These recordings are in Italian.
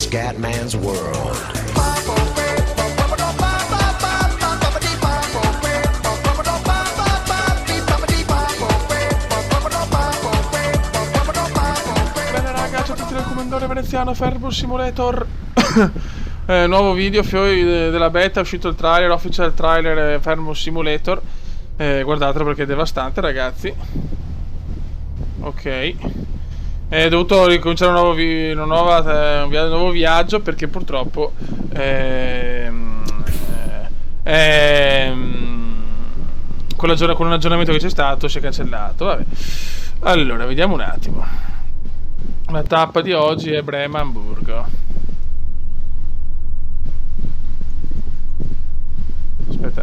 Scatman's World. Bene raga, ciao a tutti dal Commendatore Veneziano, Farmhouse Simulator. Nuovo video, fiori della beta, è uscito il trailer, official trailer Farmhouse Simulator. Guardatelo perché è devastante ragazzi. Ok. È dovuto ricominciare un nuovo viaggio perché purtroppo con un aggiornamento che c'è stato si è cancellato. Vabbè. Allora, vediamo un attimo. La tappa di oggi è Brema-Amburgo.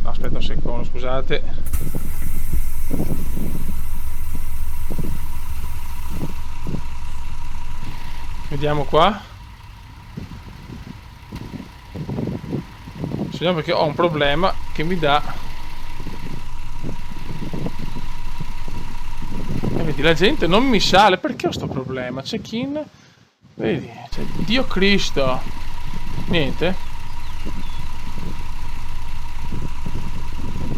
Aspetta un secondo, scusate. Vediamo qua. Vediamo perché ho un problema che mi dà. E vedi, la gente non mi sale. Perché ho sto problema? Check-in. Vedi, cioè, Dio Cristo. Niente.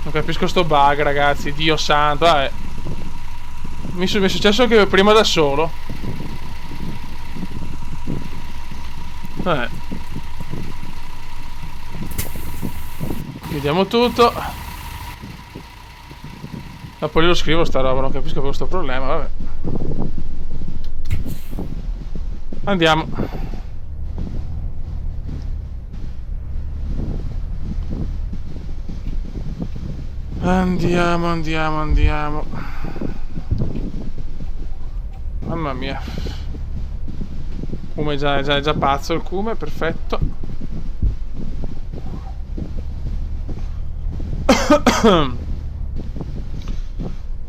Non capisco sto bug, ragazzi. Dio santo. Vabbè. Mi è successo anche prima da solo. Vabbè. Vediamo tutto. Ma poi lo scrivo sta roba, non capisco questo problema, vabbè. Andiamo. Andiamo. Mamma mia. Cume è già pazzo il cume, perfetto.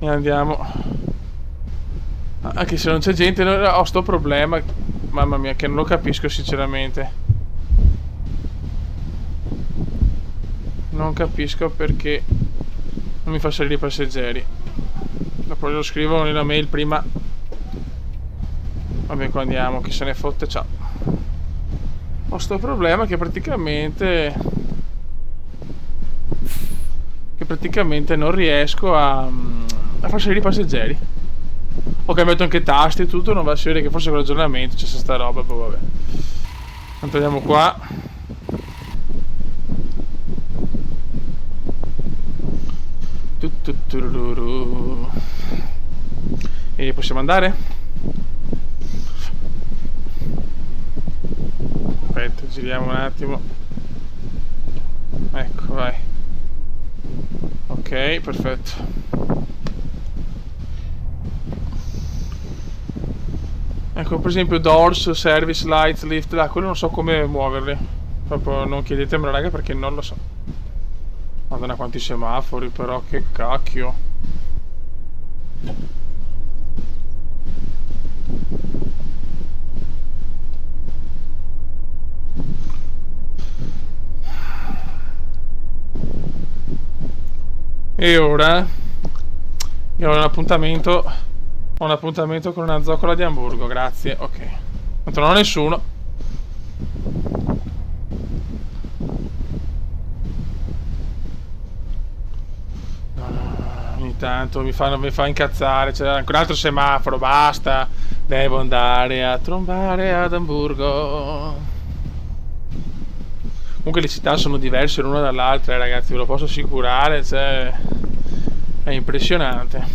E andiamo. Anche se non c'è gente, ho sto problema. Mamma mia, che non lo capisco sinceramente. Non capisco perché non mi fa salire i passeggeri. Dopo lo scrivo nella mail prima. Vabbè, qua andiamo, chi se ne fotte, ciao. Ho sto problema che praticamente non riesco a far salire i passeggeri. Ho cambiato anche tasti e tutto, non va a vedere che forse con l'aggiornamento c'è sta roba, poi vabbè. Tanto andiamo qua. E possiamo andare? Aspetta, giriamo un attimo. Ecco, vai. Ok, perfetto. Ecco, per esempio doors, service, lights, lift, là, quello non so come muoverli. Proprio non chiedetemelo raga perché non lo so. Madonna quanti semafori però, che cacchio. E ora io ho un appuntamento con una zoccola di Amburgo, grazie, ok. Tanto non ho nessuno. Ogni tanto mi fa incazzare, c'è anche un altro semaforo, basta. Devo andare a trombare ad Amburgo. Comunque le città sono diverse l'una dall'altra, ragazzi, ve lo posso assicurare, cioè è impressionante.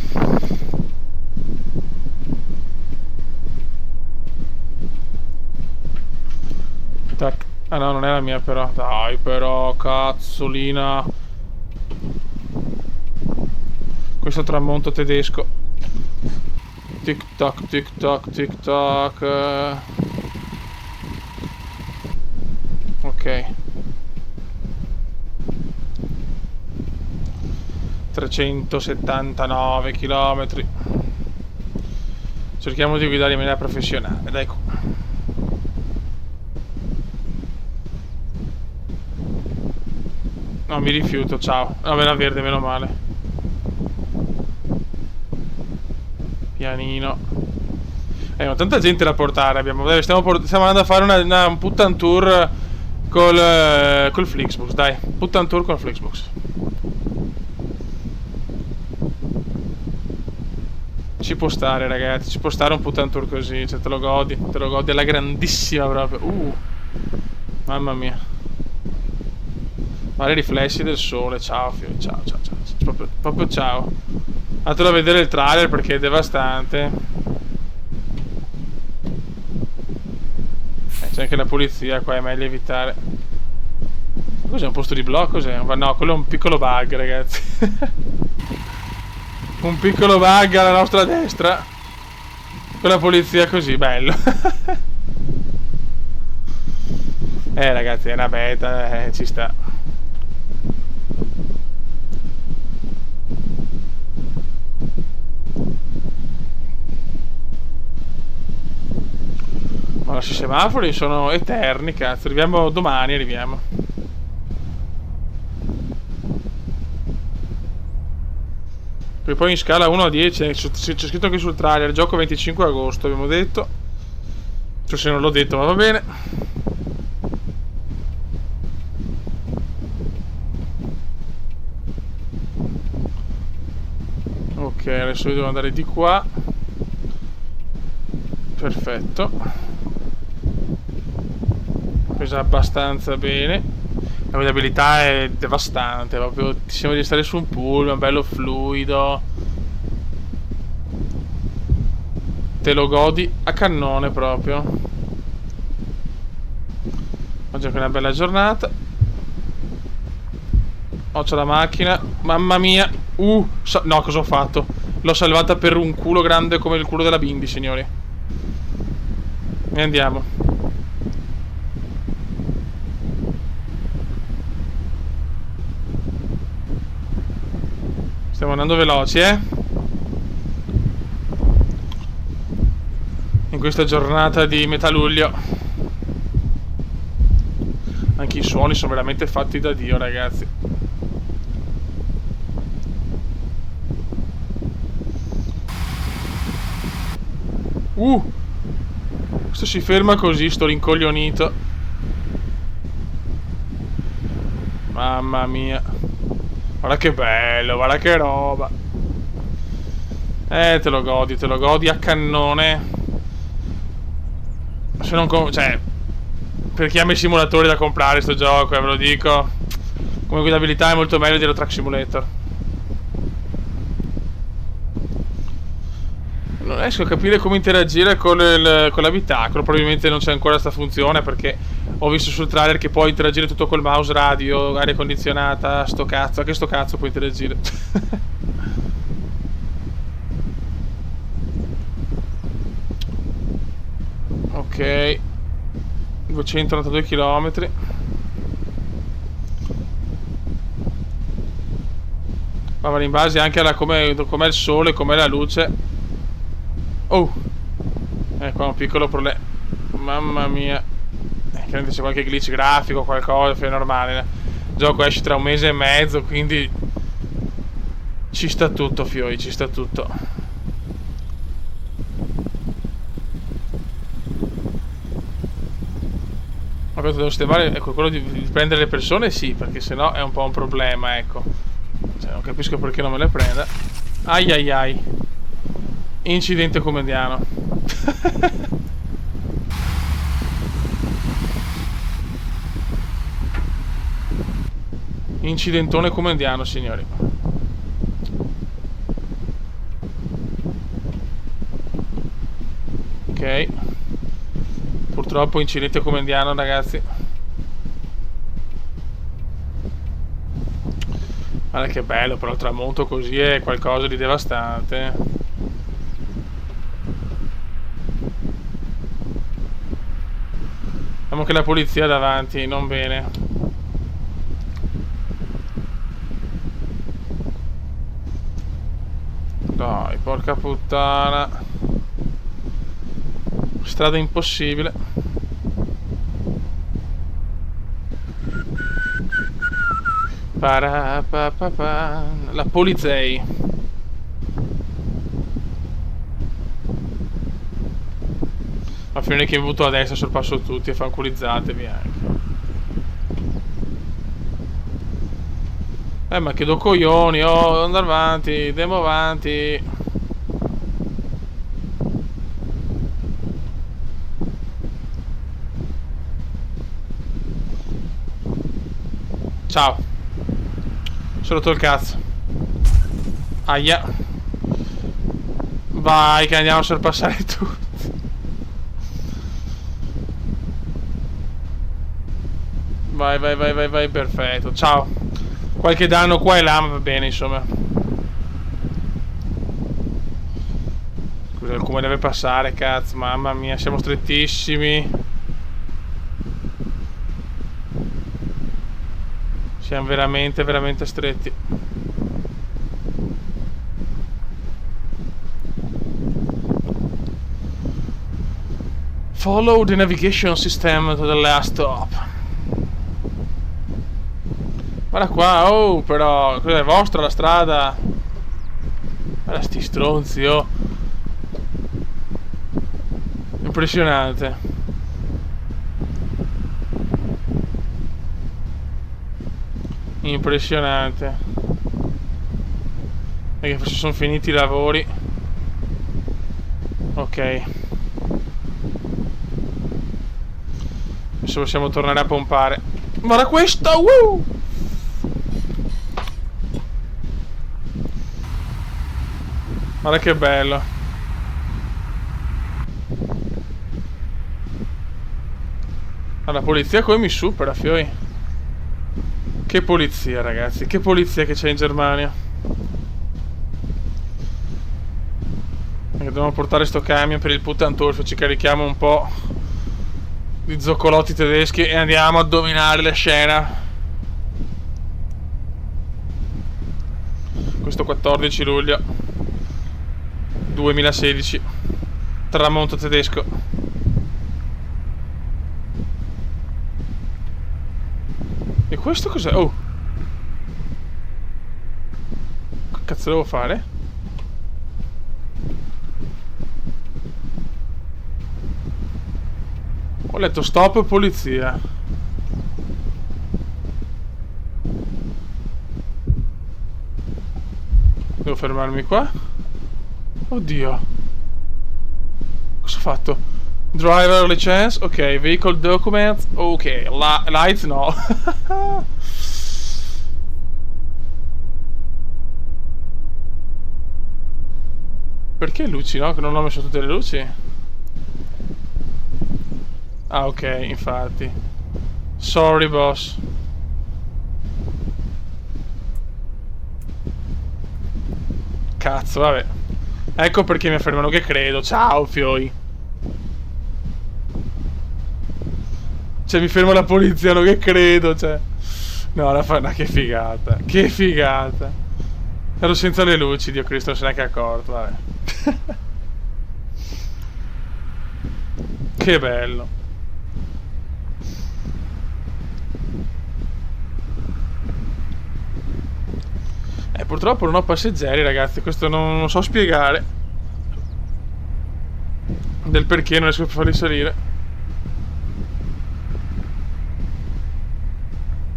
Tac. Ah no, non è la mia però. Dai però, cazzolina. Questo tramonto tedesco. Tic tac, tic tac, tic tac. Ok. 379 km. Cerchiamo di guidare in maniera professionale, dai. No, mi rifiuto, ciao. Vabbè, la verde, meno male. Pianino. Ma tanta gente da portare abbiamo. Dai, stiamo andando a fare un puttan tour col Flixbus, dai. Puttan tour col Flixbus. Ci può stare, ragazzi, ci può stare un puttan tour così, cioè te lo godi alla grandissima proprio. Mamma mia. Guarda i riflessi del sole, ciao Fio, ciao. Proprio ciao. Andatelo a vedere il trailer perché è devastante. C'è anche la polizia qua, è meglio evitare. Cos'è, un posto di blocco? Cos'è? No, quello è un piccolo bug, ragazzi. Un piccolo bug alla nostra destra. Con la polizia così, bello. Ragazzi, è una beta, ci sta. Ma i semafori sono eterni, cazzo. Arriviamo domani, arriviamo. E poi in scala 1 a 10 c'è scritto anche sul trailer, gioco 25 agosto, abbiamo detto. Forse non l'ho detto, ma va bene. Ok, adesso io devo andare di qua. Perfetto. Pesa abbastanza bene. La guidabilità è devastante, proprio ti sembra di stare su un pullman, bello fluido. Te lo godi a cannone proprio. Oggi è una bella giornata. Oh, c'è la macchina. Mamma mia. No, cosa ho fatto? L'ho salvata per un culo grande come il culo della Bindi, signori. E andiamo. Stiamo andando veloci, in questa giornata di metà luglio. Anche i suoni sono veramente fatti da Dio, ragazzi. Questo si ferma così, sto rincoglionito. Mamma mia. Guarda che bello, guarda che roba. Te lo godi a cannone. Se non cioè, per chi ama i simulatori da comprare sto gioco, ve lo dico. Come guidabilità è molto meglio di Euro Truck Simulator. Non riesco a capire come interagire con l'abitacolo. Probabilmente non c'è ancora sta funzione, perché ho visto sul trailer che puoi interagire tutto col mouse, radio, aria condizionata, sto cazzo. Anche sto cazzo puoi interagire. Ok, 292 km. Ma va in base anche alla com'è il sole, com'è la luce. Qua un piccolo problema. Mamma mia. Chiaramente c'è qualche glitch grafico o qualcosa, è normale. Il gioco esce tra un mese e mezzo, quindi ci sta tutto, fioi, ci sta tutto. Ma questo devo sistemare, ecco, quello di prendere le persone, sì, perché sennò è un po' un problema, ecco. Cioè, non capisco perché non me le prenda. Ai ai ai. Incidente comediano. Incidentone comediano, signori. Ok. Purtroppo incidente comediano, ragazzi. Guarda che bello, però il tramonto così è qualcosa di devastante. Vediamo che la polizia davanti, non bene. Dai, porca puttana. Strada impossibile. La polizei. Fino a che mi butto a destra sorpasso tutti e fanculizzatevi anche. Ma che do coglioni, oh, andare avanti, andiamo avanti. Ciao. Sono rotto il cazzo. Aia. Vai che andiamo a sorpassare tutti. Vai, perfetto. Ciao. Qualche danno qua e là, ma va bene, insomma. Scusa, come deve passare, cazzo, mamma mia, siamo strettissimi. Siamo veramente, veramente stretti. Follow the navigation system to the last stop. Guarda qua, oh, però, quella è vostra la strada? Guarda sti stronzi, oh. Impressionante. Impressionante. Perché forse sono finiti i lavori. Ok. Adesso possiamo tornare a pompare. Guarda questo! Guarda che bello. La polizia come mi supera, fioi. Che polizia, ragazzi. Che polizia che c'è in Germania. Dobbiamo portare sto camion per il Puttanturf. Ci carichiamo un po' di zoccolotti tedeschi e andiamo a dominare la scena. Questo 14 luglio 2016. Tramonto tedesco. E questo cos'è? Oh, che cazzo devo fare? Ho letto stop polizia. Devo fermarmi qua? Oddio. Cosa ho fatto? Driver license, ok. Vehicle documents, ok. Lights no. Perché luci, no? Che non ho messo tutte le luci. Ah, ok, infatti. Sorry, boss. Cazzo, vabbè. Ecco perché mi affermano che credo. Ciao, fioi. Cioè, mi ferma la polizia, no, che credo, cioè. No, no, che figata. Che figata. Ero senza le luci, Dio Cristo, non se n'è neanche accorto, vabbè. Che bello. Purtroppo non ho passeggeri, ragazzi. Questo non so spiegare. Del perché non riesco a farli salire.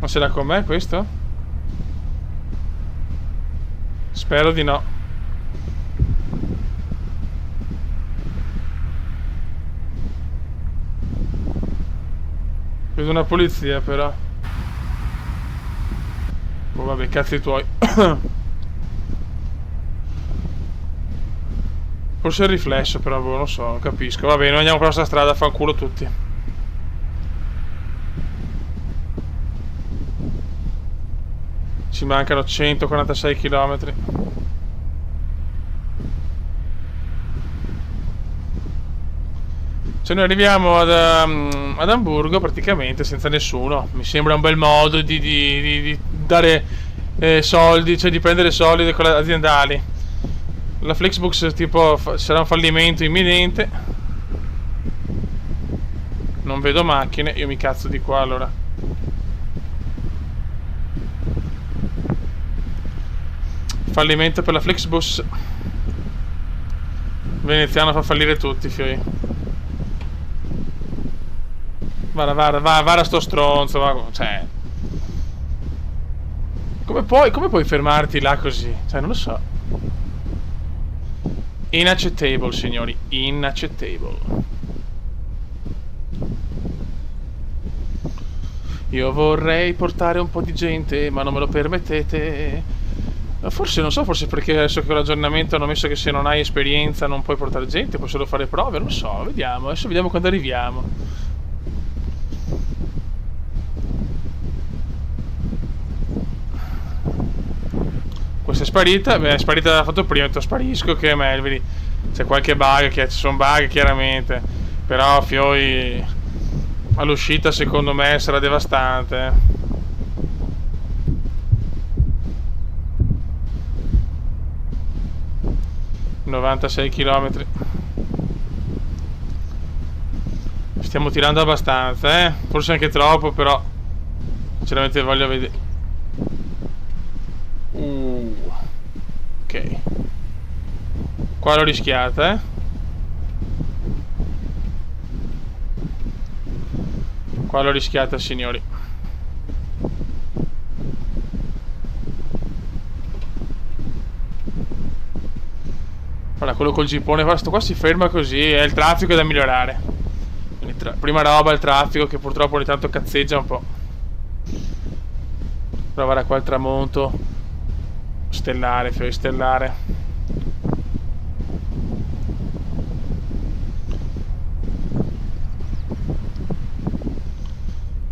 Ma ce l'ha con me questo? Spero di no. Vedo una polizia però. Oh, vabbè, cazzi tuoi. Forse è il riflesso, però boh, non so, non capisco. Va bene, noi andiamo per la nostra strada, fanculo tutti. Ci mancano 146 km. Cioè noi arriviamo ad Amburgo praticamente senza nessuno. Mi sembra un bel modo di dare soldi, cioè di prendere soldi aziendali. La Flixbus tipo sarà un fallimento imminente. Non vedo macchine, io mi cazzo di qua allora. Fallimento per la Flixbus. Veneziano fa fallire tutti, fioi. Vara sto stronzo, cioè. Come puoi fermarti là così? Cioè, non lo so. Inaccettabile, signori. Inaccettabile. Io vorrei portare un po' di gente, ma non me lo permettete. Forse, non so, forse perché adesso che l'aggiornamento hanno messo che se non hai esperienza non puoi portare gente, puoi solo fare prove, non lo so, vediamo. Adesso vediamo quando arriviamo. Questa è sparita, beh è sparita l'ha fatto prima, sparisco che è meglio, vedi. C'è qualche bug, ci sono bug chiaramente, però Fioi all'uscita secondo me sarà devastante. 96 km. Stiamo tirando abbastanza, forse anche troppo, però sinceramente voglio vedere. Ok. Qua l'ho rischiata, Qua l'ho rischiata, signori. Guarda, quello col jeepone, questo qua si ferma così, è il traffico da migliorare. Prima roba il traffico che purtroppo ogni tanto cazzeggia un po'. Però guarda qua il tramonto. Stellare, Fioi, stellare.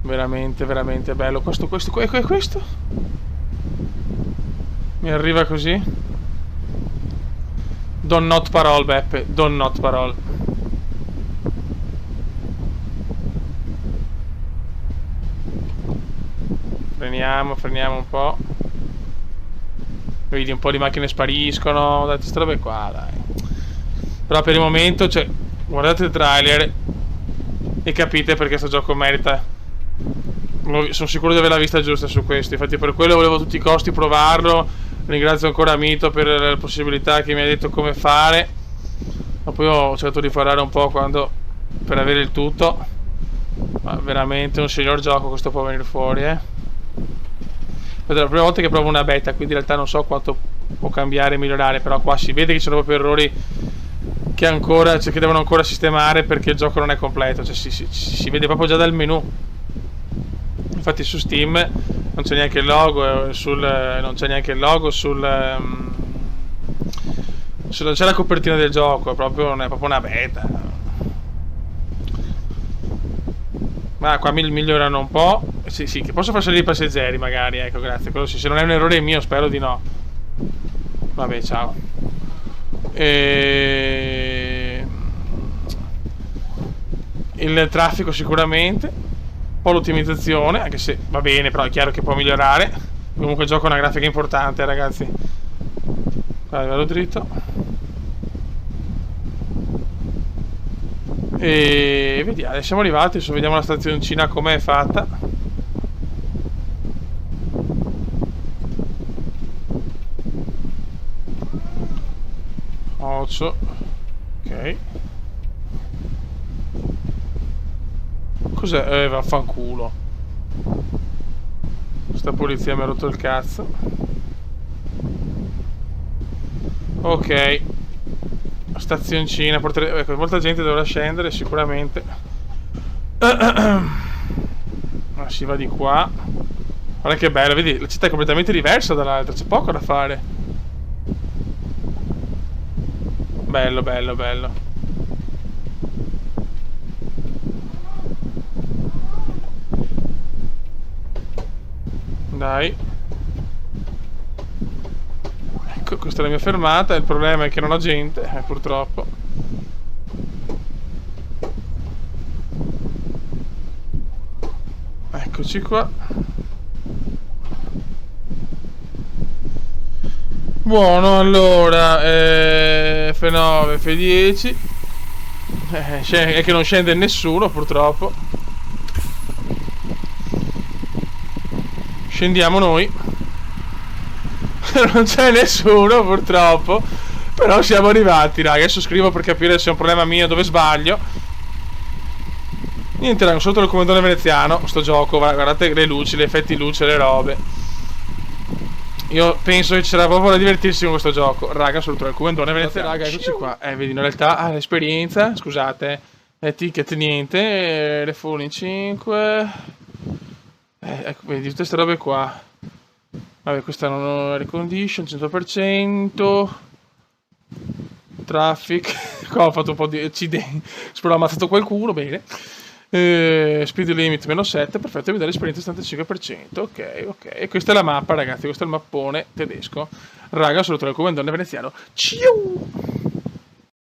Veramente, veramente bello. Questo. Mi arriva così. Don not parole, Beppe. Don not parole. Freniamo un po'. Vedi, un po' di macchine spariscono. Date ste robe qua, dai. Però per il momento, cioè, guardate il trailer e capite perché sto gioco merita. Sono sicuro di aver la vista giusta su questo. Infatti per quello volevo a tutti i costi provarlo. Ringrazio ancora Mito per la possibilità che mi ha detto come fare. Ma poi ho cercato di parlare un po' per avere il tutto. Ma veramente un signor gioco questo può venire fuori, È la prima volta che provo una beta, quindi in realtà non so quanto può cambiare e migliorare. Però qua si vede che ci sono proprio errori che devono ancora sistemare, perché il gioco non è completo. Cioè si vede proprio già dal menu. Infatti su Steam non c'è neanche il logo, non c'è neanche il logo non c'è la copertina del gioco, è proprio una beta. Ma qua migliorano un po'. Sì, che posso far salire i passeggeri magari, ecco, grazie. Quello sì, se non è un errore mio, spero di no. Vabbè, ciao. Il traffico sicuramente. Un po' l'ottimizzazione, anche se va bene, però è chiaro che può migliorare. Comunque il gioco ha una grafica importante, ragazzi. Vado dritto. E vediamo, siamo arrivati, adesso vediamo la stazioncina com'è fatta. Occhio. Ok. Cos'è? Vaffanculo. Sta polizia mi ha rotto il cazzo. Ok. Stazioncina. Ecco, molta gente dovrà scendere sicuramente. Ma si va di qua. Guarda che bello, vedi, la città è completamente diversa dall'altra, c'è poco da fare. Bello, bello, bello. Dai. Ecco, questa è la mia fermata. Il problema è che non ho gente, purtroppo. Eccoci qua. Buono, allora F9, F10. È che non scende nessuno, purtroppo. Scendiamo noi. Non c'è nessuno, purtroppo. Però siamo arrivati, raga. Adesso scrivo per capire se è un problema mio, dove sbaglio. Niente, raga, sotto il comandone veneziano, sto gioco, guardate le luci, gli effetti luce, le robe. Io penso che ci sarà proprio da divertirsi con questo gioco. Raga, sotto il comandone veneziano. Raga, eccoci qua. Vedi, in realtà, l'esperienza, scusate, ticket niente, le full in 5. Ecco, vedi, tutte queste robe qua. Vabbè, questa non ho recondition, 100%. Traffic. Qua ho fatto un po' di accidenti. Spero ho ammazzato qualcuno, bene. Speed limit -7, perfetto, vedere esperienza 75%. Ok. E questa è la mappa, ragazzi. Questo è il mappone tedesco. Raga, solo il comandante veneziano. Ciao!